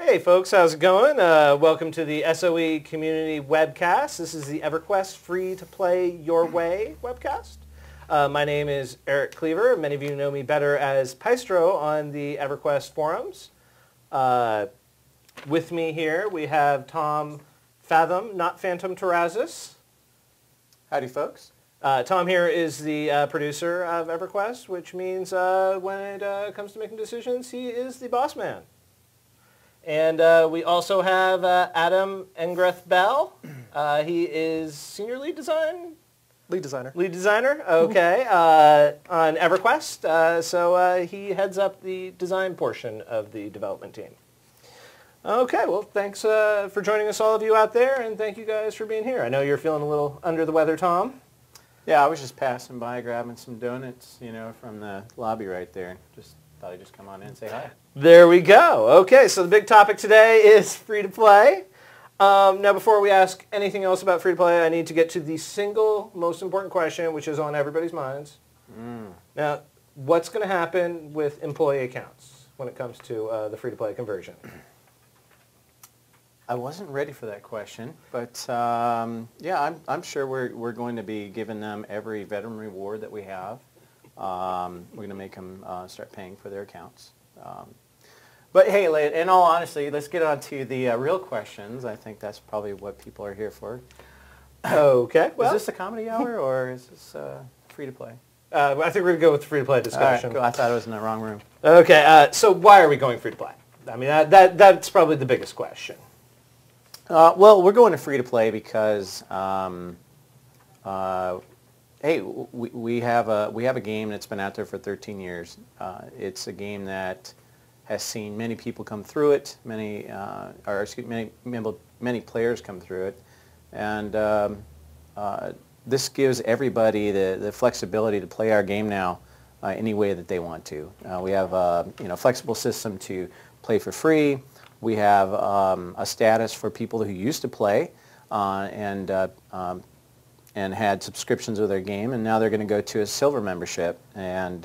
Hey folks, how's it going? Welcome to the SOE Community Webcast. This is the EverQuest Free to Play Your Way webcast. My name is Cleaver. Many of you know me better as Piestro on the EverQuest forums. With me here we have Thom, Phathom, not Phantom Terrazas. Howdy folks. Thom here is the producer of EverQuest, which means when it comes to making decisions, he is the boss man. And we also have Adam Ngreth Bell. He is senior lead designer. Lead designer. Lead designer, okay, on EverQuest. So he heads up the design portion of the development team. Okay, well, thanks for joining us, all of you out there, and thank you guys for being here. I know you're feeling a little under the weather, Thom. Yeah, I was just passing by grabbing some donuts, from the lobby right there. Just thought I'd just come on in and say hi. There we go. Okay, so the big topic today is free-to-play. Now, before we ask anything else about free-to-play, I need to get to the single most important question, which is on everybody's minds. Now, what's going to happen with employee accounts when it comes to the free-to-play conversion? I wasn't ready for that question, but yeah, I'm sure we're going to be giving them every veteran reward that we have. We're going to make them start paying for their accounts. But hey, in all honesty, let's get on to the real questions. I think that's probably what people are here for. Okay. Well, is this a comedy hour or is this free to play? I think we're going to go with the free-to-play discussion. All right, cool. I thought I was in the wrong room. Okay, so why are we going free-to-play? I mean, that's probably the biggest question. Well, we're going to free to play because hey, we have a game that's been out there for 13 years. It's a game that has seen many people come through it, many players come through it, and this gives everybody the flexibility to play our game now any way that they want to. We have a flexible system to play for free. We have a status for people who used to play and had subscriptions with their game, and now they're going to go to a silver membership. And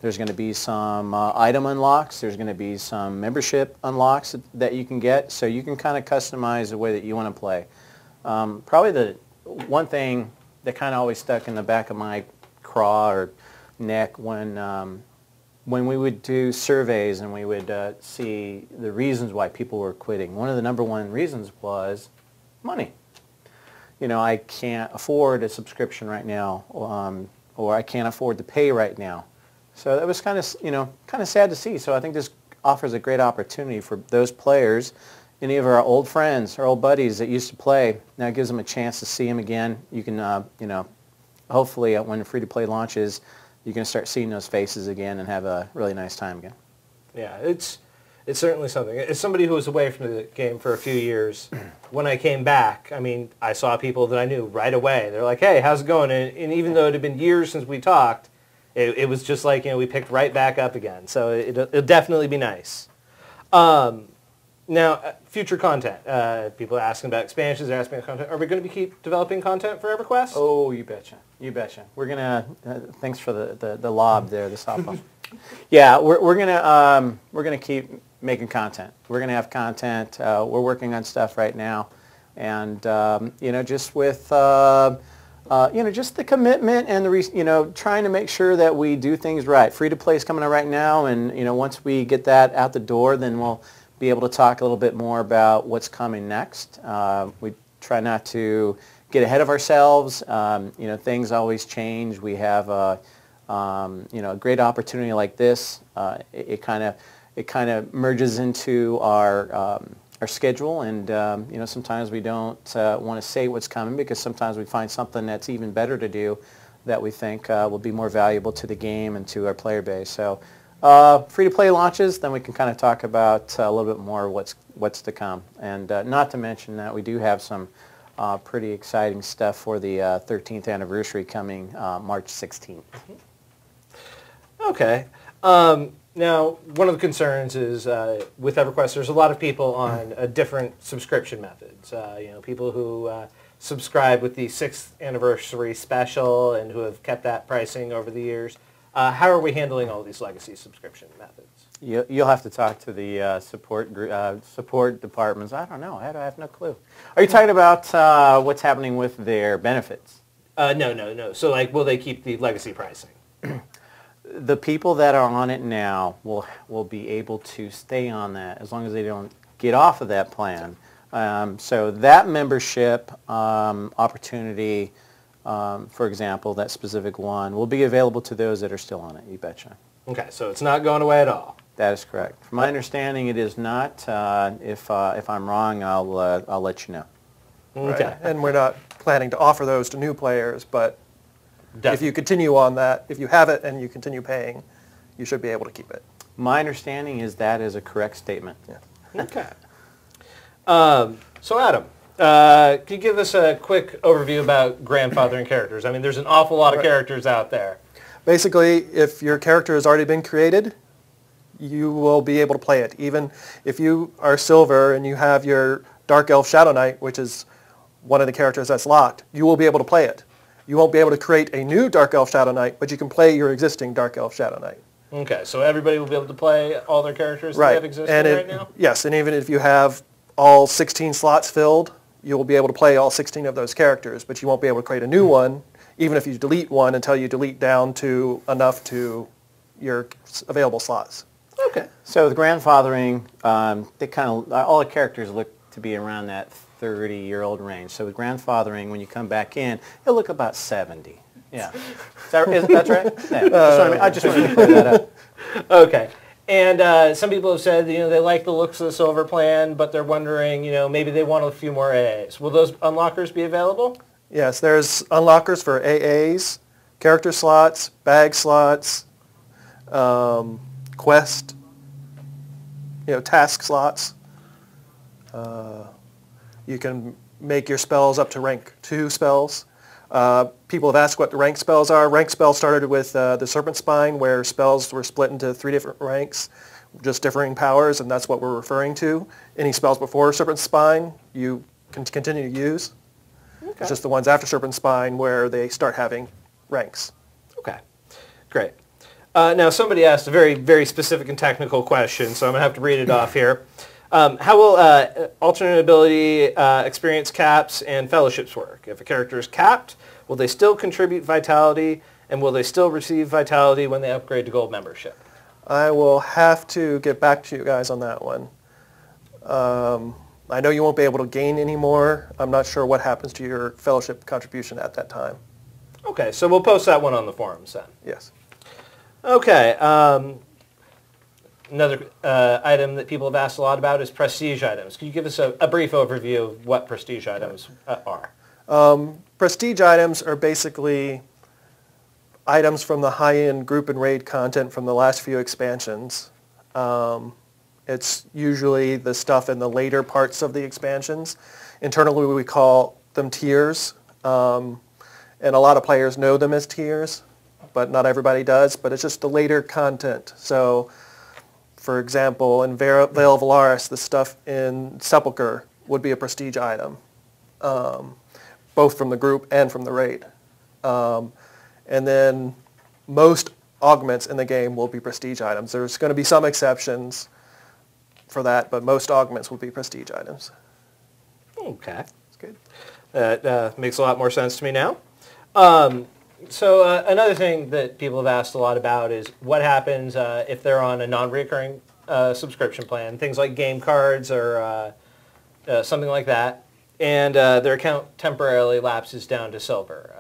there's going to be some item unlocks. There's going to be some membership unlocks that you can get, so you can kind of customize the way that you want to play. Probably the one thing that kind of always stuck in the back of my craw or neck when we would do surveys and we would see the reasons why people were quitting, one of the #1 reasons was money. I can't afford a subscription right now, or I can't afford to pay right now. So that was kind of sad to see. So I think this offers a great opportunity for those players, any of our old friends, our old buddies that used to play. Now it gives them a chance to see them again. You can, hopefully when free-to-play launches, you can start seeing those faces again and have a really nice time again. Yeah, it's certainly something. As somebody who was away from the game for a few years, when I came back, I mean, I saw people that I knew right away. They're like, hey, how's it going? And even though it had been years since we talked, it was just like, we picked right back up again. So it'll definitely be nice. Now, future content. People are asking about expansions. They're asking about content. Are we going to keep developing content for EverQuest? Oh, you betcha. You betcha. We're going to, thanks for the lob there, the softball. Yeah, we're going to keep making content. We're going to have content. We're working on stuff right now. And, just with, just the commitment and the, trying to make sure that we do things right. Free-to-play is coming out right now. And, once we get that out the door, then we'll be able to talk a little bit more about what's coming next. We try not to get ahead of ourselves. Things always change. We have a great opportunity like this. It kind of merges into our schedule, and sometimes we don't want to say what's coming because sometimes we find something that's even better to do that we think will be more valuable to the game and to our player base. So free-to-play launches, then we can kind of talk about a little bit more what's to come. And not to mention that we do have some pretty exciting stuff for the 13th anniversary coming March 16th. Okay. Now, one of the concerns is with EverQuest, there's a lot of people on different subscription methods. People who subscribe with the 6th anniversary special and who have kept that pricing over the years. How are we handling all these legacy subscription methods? You'll have to talk to the support departments. I don't know. I have no clue. Are you talking about what's happening with their benefits? No. So, like, will they keep the legacy pricing? The people that are on it now will be able to stay on that as long as they don't get off of that plan. So that membership opportunity, for example, that specific one, will be available to those that are still on it, you betcha. Okay, so it's not going away at all. That is correct. From my understanding, it is not. If I'm wrong, I'll let you know. Okay. Right. And we're not planning to offer those to new players, but Definitely. if you continue on that, if you have it and you continue paying, you should be able to keep it. My understanding is that is a correct statement. Yeah. Okay. So Adam, can you give us a quick overview about grandfathering characters? I mean, there's an awful lot of characters out there. Basically, if your character has already been created, you will be able to play it. Even if you are silver and you have your Dark Elf Shadow Knight, which is one of the characters that's locked, you will be able to play it. You won't be able to create a new Dark Elf Shadow Knight, but you can play your existing Dark Elf Shadow Knight. Okay, so everybody will be able to play all their characters that have existing right now? Yes, and even if you have all 16 slots filled, you will be able to play all 16 of those characters, but you won't be able to create a new one, even if you delete one until you delete down to enough to your available slots. Okay. So with grandfathering, they kind of all the characters look to be around that 30-year-old range. So with grandfathering, when you come back in, it'll look about 70. Yeah. That's right? Yeah. I just wanted to clear that up. Okay. And some people have said, they like the looks of the silver plan, but they're wondering, maybe they want a few more AAs. Will those unlockers be available? Yes, there's unlockers for AAs, character slots, bag slots, quest, task slots. You can make your spells up to rank 2 spells. People have asked what the rank spells are. Rank spells started with the Serpent Spine, where spells were split into 3 different ranks, just differing powers, and that's what we're referring to. Any spells before Serpent Spine, you can continue to use. Okay. It's just the ones after Serpent Spine where they start having ranks. Okay, great. Now, somebody asked a very, very specific and technical question, so I'm going to have to read it off here. How will alternate ability, experience caps, and fellowships work? If a character is capped, will they still contribute vitality, and will they still receive vitality when they upgrade to gold membership? I will have to get back to you guys on that one. I know you won't be able to gain any more. I'm not sure what happens to your fellowship contribution at that time. Okay, so we'll post that one on the forums then. Yes. Okay. Another item that people have asked a lot about is prestige items. Can you give us a brief overview of what prestige items are? Prestige items are basically items from the high-end group and raid content from the last few expansions. It's usually the stuff in the later parts of the expansions. Internally, we call them tiers, and a lot of players know them as tiers, but not everybody does. But it's just the later content. So, for example, in Veil of Valaris, the stuff in Sepulchre would be a prestige item, both from the group and from the raid. And then most augments in the game will be prestige items. There's going to be some exceptions for that, but most augments will be prestige items. Okay. That's good. That makes a lot more sense to me now. So another thing that people have asked a lot about is what happens if they're on a non-recurring subscription plan, things like game cards or something like that, and their account temporarily lapses down to silver.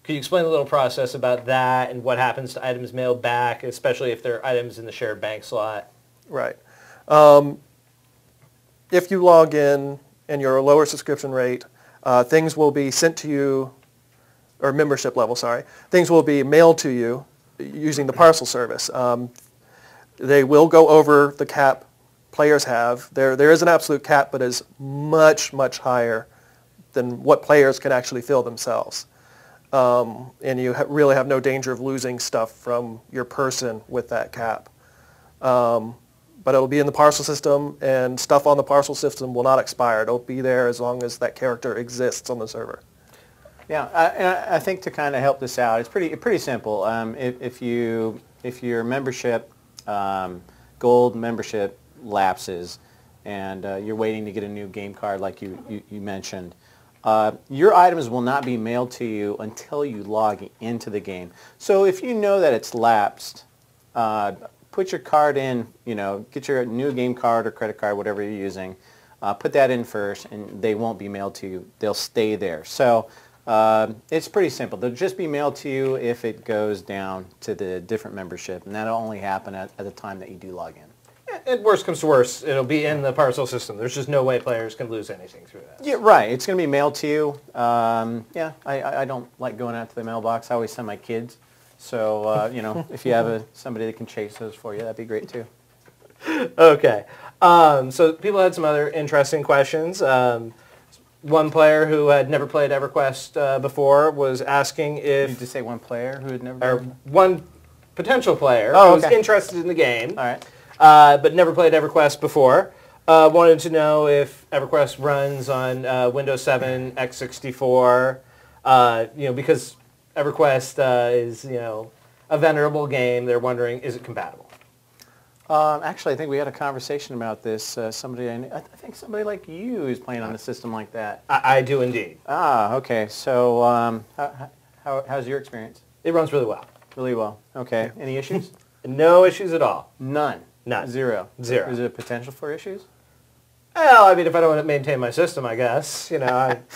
Could you explain a little process about that and what happens to items mailed back, especially if they're items in the shared bank slot? Right. If you log in and you're a lower subscription rate, things will be sent to you, or membership level, sorry. Things will be mailed to you using the parcel service. They will go over the cap players have. There is an absolute cap, but is much, much higher than what players can actually fill themselves. And you really have no danger of losing stuff from your person with that cap. But it'll be in the parcel system, and stuff on the parcel system will not expire. It'll be there as long as that character exists on the server. Yeah, I think to kind of help this out, it's pretty simple. If your membership gold membership lapses and you're waiting to get a new game card like you mentioned, your items will not be mailed to you until you log into the game. So if you know that it's lapsed, put your card in, get your new game card or credit card, whatever you're using, put that in first, and they won't be mailed to you. They'll stay there. So it's pretty simple. They'll just be mailed to you if it goes down to the different membership, and that'll only happen at the time that you do log in. And worst comes to worst, it'll be in the parcel system. There's just no way players can lose anything through that. Yeah, right. It's going to be mailed to you. Yeah, I don't like going out to the mailbox. I always send my kids. So, if you have somebody that can chase those for you, that'd be great too. Okay. So people had some other interesting questions. One player who had never played EverQuest before was asking if... You just say one player who had never... Or one potential player who was interested in the game. All right. But never played EverQuest before. Wanted to know if EverQuest runs on Windows 7, x64, because EverQuest is, a venerable game. They're wondering, is it compatible? Actually, I think we had a conversation about this. I think somebody like you is playing on a system like that. I do indeed. Ah, okay. So how's your experience? It runs really well. Really well. Okay. Any issues? No issues at all. None. None. Zero. Zero. Is there potential for issues? Well, I mean, if I don't want to maintain my system, I guess. Not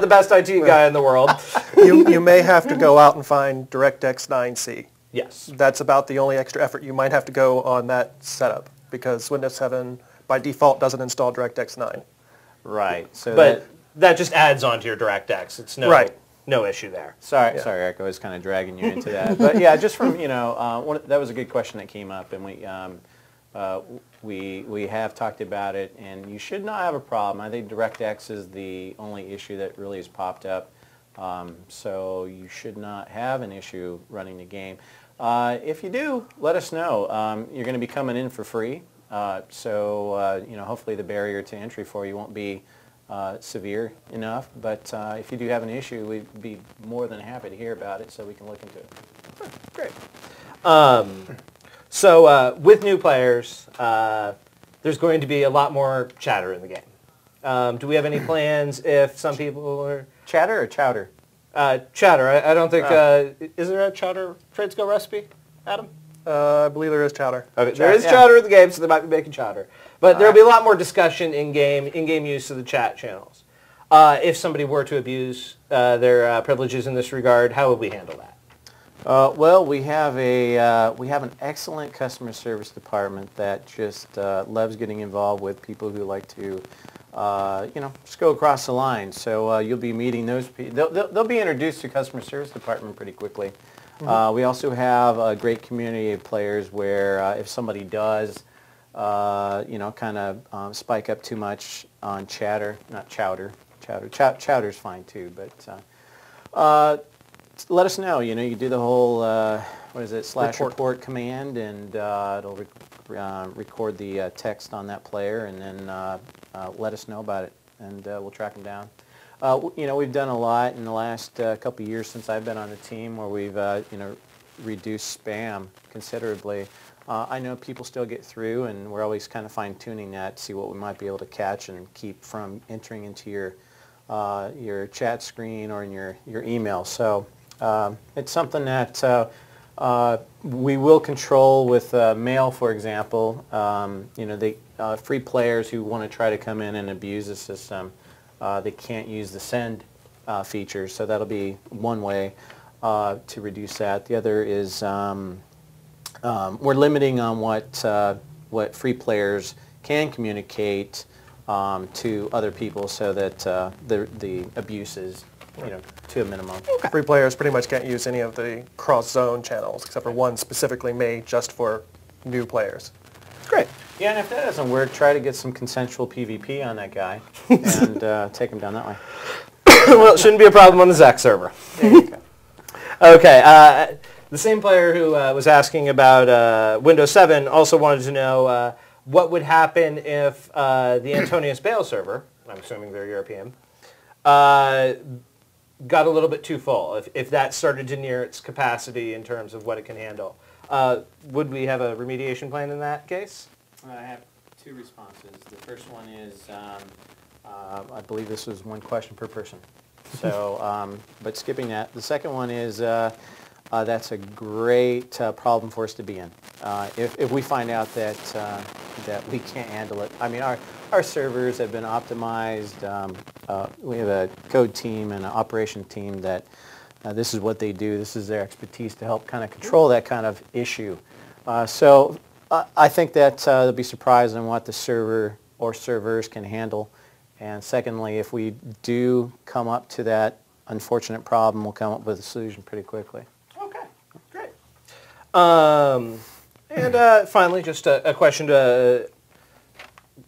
the best IT guy in the world. You may have to go out and find DirectX 9C. Yes. That's about the only extra effort you might have to go on that setup because Windows 7 by default doesn't install DirectX 9. Right. So but that just adds on to your DirectX. It's no issue there. Sorry, Eric. I was kind of dragging you into that. But yeah, just from, that was a good question that came up, and we have talked about it, and you should not have a problem. I think DirectX is the only issue that really has popped up. So you should not have an issue running the game. If you do, let us know. You're going to be coming in for free, so hopefully the barrier to entry for you won't be severe enough. But if you do have an issue, we'd be more than happy to hear about it, so we can look into it. Great. So with new players, there's going to be a lot more chatter in the game. Do we have any plans if some people are... Chatter or chowder? Chatter. I don't think... is there a chowder Tradesco recipe, Adam? I believe there is chowder. Okay, there is chowder in the game, so they might be making chowder. But there'll be a lot more discussion in-game use of the chat channels. If somebody were to abuse their privileges in this regard, how would we handle that? Well, we have an excellent customer service department that just loves getting involved with people who like to, just go across the line. So you'll be meeting those people. They'll be introduced to customer service department pretty quickly. Mm-hmm. We also have a great community of players where if somebody does, kind of spike up too much on chatter, not chowder. Chowder's fine too, but let us know. You do the whole /report command, and it'll record the text on that player, and then let us know about it, and we'll track them down. We've done a lot in the last couple of years since I've been on the team, where we've reduced spam considerably. I know people still get through, and we're always kind of fine-tuning that to see what we might be able to catch and keep from entering into your chat screen or in your email. So it's something that we will control with mail, for example. Free players who want to try to come in and abuse the system, they can't use the send feature, so that'll be one way to reduce that. The other is we're limiting on what free players can communicate to other people, so that the abuse is to a minimum. Okay. Free players pretty much can't use any of the cross-zone channels, except for one specifically made just for new players. Great. Yeah, and if that doesn't work, try to get some consensual PvP on that guy and take him down that way. Well, it shouldn't be a problem on the Zach server. There you go. Okay. The same player who was asking about Windows 7 also wanted to know what would happen if the Antonius Bale server, I'm assuming they're European, got a little bit too full, if that started to near its capacity in terms of what it can handle. Would we have a remediation plan in that case? I have two responses. The first one is, I believe this was one question per person. So, but skipping that. The second one is, that's a great problem for us to be in. If we find out that that we can't handle it. I mean, our servers have been optimized. We have a code team and an operation team that this is what they do. This is their expertise to help kind of control that kind of issue. So I think that they'll be surprised on what the server or servers can handle. And secondly, if we do come up to that unfortunate problem, we'll come up with a solution pretty quickly. Okay, great. And finally, just a question to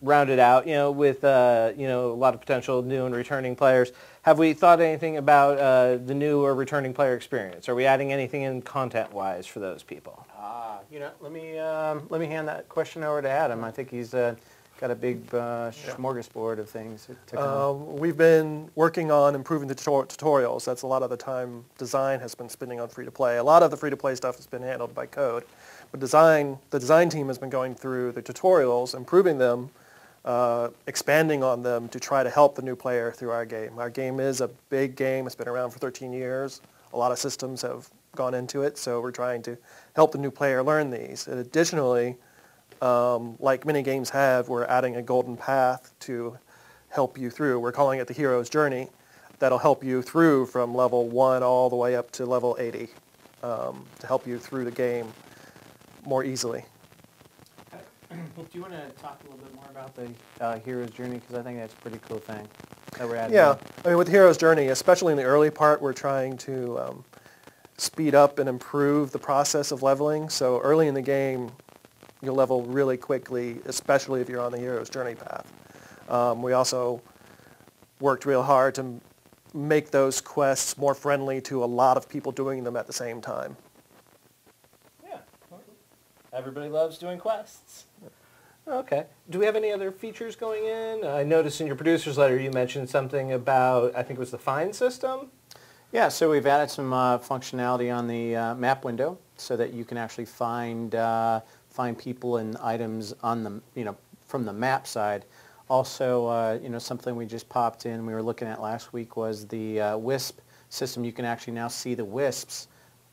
round it out. You know, with a lot of potential new and returning players, have we thought anything about the new or returning player experience? Are we adding anything in content-wise for those people? Let me hand that question over to Adam. I think he's got a big smorgasbord of things to come. We've been working on improving the tutorials. That's a lot of the time design has been spending on free-to-play. A lot of the free-to-play stuff has been handled by code. But the design team has been going through the tutorials, improving them, expanding on them to try to help the new player through our game. Our game is a big game. It's been around for 13 years. A lot of systems have gone into it, so we're trying to help the new player learn these. And additionally, like many games have, we're adding a golden path to help you through. We're calling it the hero's journey. That'll help you through from level 1 all the way up to level 80 to help you through the game more easily. Do you want to talk a little bit more about the hero's journey? Because I think that's a pretty cool thing that we're adding. Yeah, I mean, with the hero's journey, especially in the early part, we're trying to speed up and improve the process of leveling. So early in the game, you'll level really quickly, especially if you're on the hero's journey path. We also worked real hard to make those quests more friendly to a lot of people doing them at the same time. Yeah, everybody loves doing quests. Okay. Do we have any other features going in? I noticed in your producer's letter you mentioned something about, I think it was the find system? Yeah, so we've added some functionality on the map window so that you can actually find people and items on the, from the map side. Also, something we just popped in, we were looking at last week was the wisp system. You can actually now see the wisps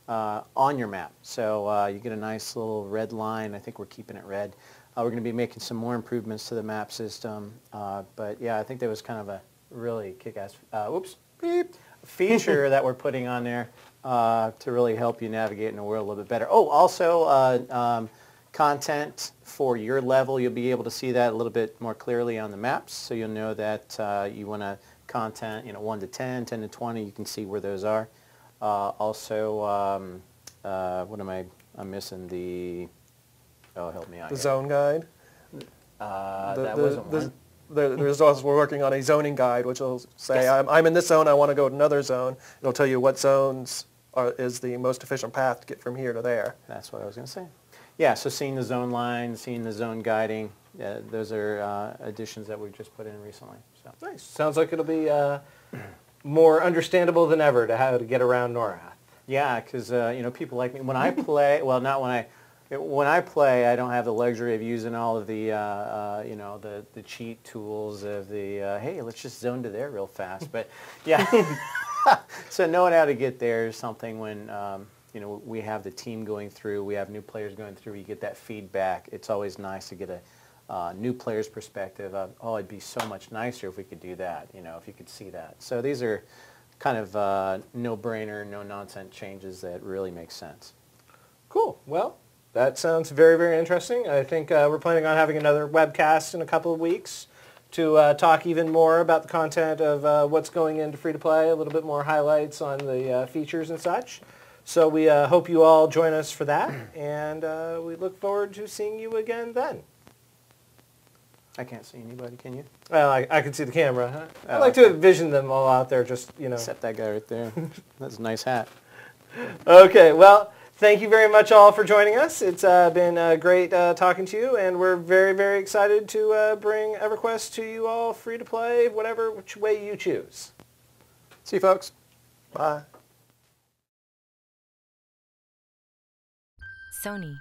on your map. So you get a nice little red line. I think we're keeping it red. We're going to be making some more improvements to the map system. But yeah, I think that was kind of a really kick-ass, feature that we're putting on there to really help you navigate in the world a little bit better. Oh, also content for your level. You'll be able to see that a little bit more clearly on the maps. So you'll know that you want to content, 1 to 10, 10 to 20. You can see where those are. Also, what am I'm missing? Oh, help me out. The here. zone guide. That wasn't one. There's also, we're working on a zoning guide, which will say, yes. I'm in this zone, I want to go to another zone. It'll tell you what zones is the most efficient path to get from here to there. That's what I was going to say. Yeah, so seeing the zone line, seeing the zone guiding, those are additions that we've just put in recently. So. Nice. Sounds like it'll be more understandable than ever to how to get around Ngreth. Yeah, because people like me, when I play, well, not when I play, I don't have the luxury of using all of the, the cheat tools of the, hey, let's just zone to there real fast. But yeah, so knowing how to get there is something when, we have the team going through, we have new players going through, you get that feedback. It's always nice to get a new player's perspective of, oh, it'd be so much nicer if we could do that, if you could see that. So these are kind of no-brainer, no-nonsense changes that really make sense. Cool. Well, that sounds very, very interesting. I think we're planning on having another webcast in a couple of weeks to talk even more about the content of what's going into free-to-play, a little bit more highlights on the features and such. So we hope you all join us for that, and we look forward to seeing you again then. I can't see anybody, can you? Well, I can see the camera. Huh? I like to envision them all out there just, Except that guy right there. That's a nice hat. Okay, well, thank you very much all for joining us. It's been great talking to you, and we're very, very excited to bring EverQuest to you all free to play, which way you choose. See you, folks. Bye. Sony.